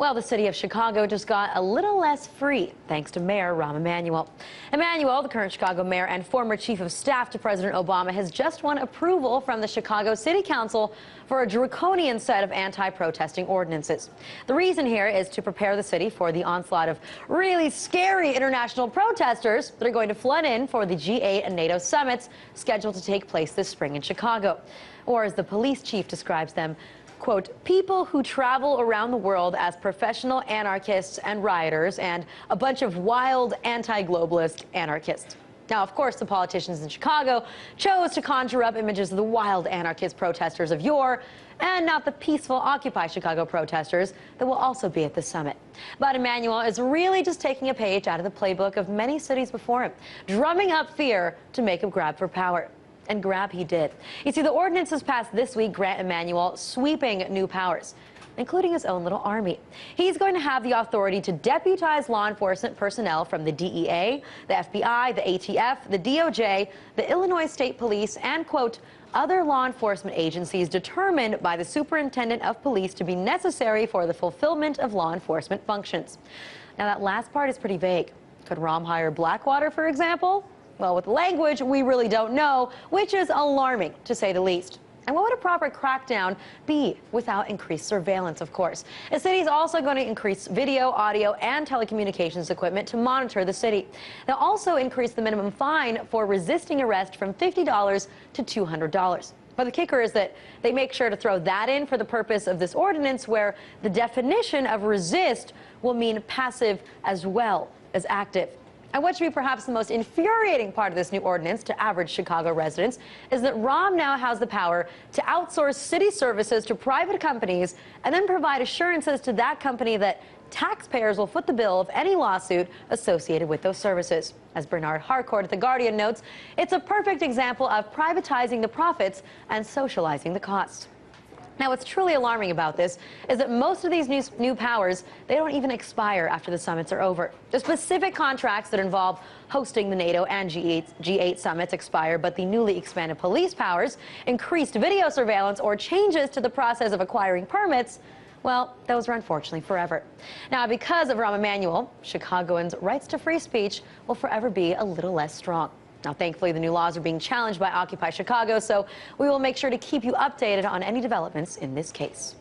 Well, the city of Chicago just got a little less free thanks to Mayor Rahm Emanuel. Emanuel, the current Chicago mayor and former chief of staff to President Obama, has just won approval from the Chicago City Council for a draconian set of anti-protesting ordinances. The reason here is to prepare the city for the onslaught of really scary international protesters that are going to flood in for the G8 and NATO summits scheduled to take place this spring in Chicago. Or as the police chief describes them, quote, people who travel around the world as professional anarchists and rioters and a bunch of wild anti-globalist anarchists. Now, of course, the politicians in Chicago chose to conjure up images of the wild anarchist protesters of yore and not the peaceful Occupy Chicago protesters that will also be at the summit. But Emanuel is really just taking a page out of the playbook of many cities before him, drumming up fear to make him grab for power. And grab he did. You see, the ordinances passed this week grant Emanuel sweeping new powers, including his own little army. He's going to have the authority to deputize law enforcement personnel from the DEA, the FBI, the ATF, the DOJ, the Illinois State Police, and, quote, other law enforcement agencies determined by the superintendent of police to be necessary for the fulfillment of law enforcement functions. Now, that last part is pretty vague. Could Rahm hire Blackwater, for example? Well, with language, we really don't know, which is alarming, to say the least. And what would a proper crackdown be without increased surveillance, of course? The city is also going to increase video, audio, and telecommunications equipment to monitor the city. They'll also increase the minimum fine for resisting arrest from $50 to $200. But the kicker is that they make sure to throw that in for the purpose of this ordinance, where the definition of resist will mean passive as well as active. And what should be perhaps the most infuriating part of this new ordinance to average Chicago residents is that Rahm now has the power to outsource city services to private companies and then provide assurances to that company that taxpayers will foot the bill of any lawsuit associated with those services. As Bernard Harcourt at The Guardian notes, it's a perfect example of privatizing the profits and socializing the costs. Now, what's truly alarming about this is that most of these new powers, they don't even expire after the summits are over. The specific contracts that involve hosting the NATO and G8 summits expire, but the newly expanded police powers, increased video surveillance, or changes to the process of acquiring permits, well, those are unfortunately forever. Now, because of Rahm Emanuel, Chicagoans' rights to free speech will forever be a little less strong. Now, thankfully, the new laws are being challenged by Occupy Chicago, so we will make sure to keep you updated on any developments in this case.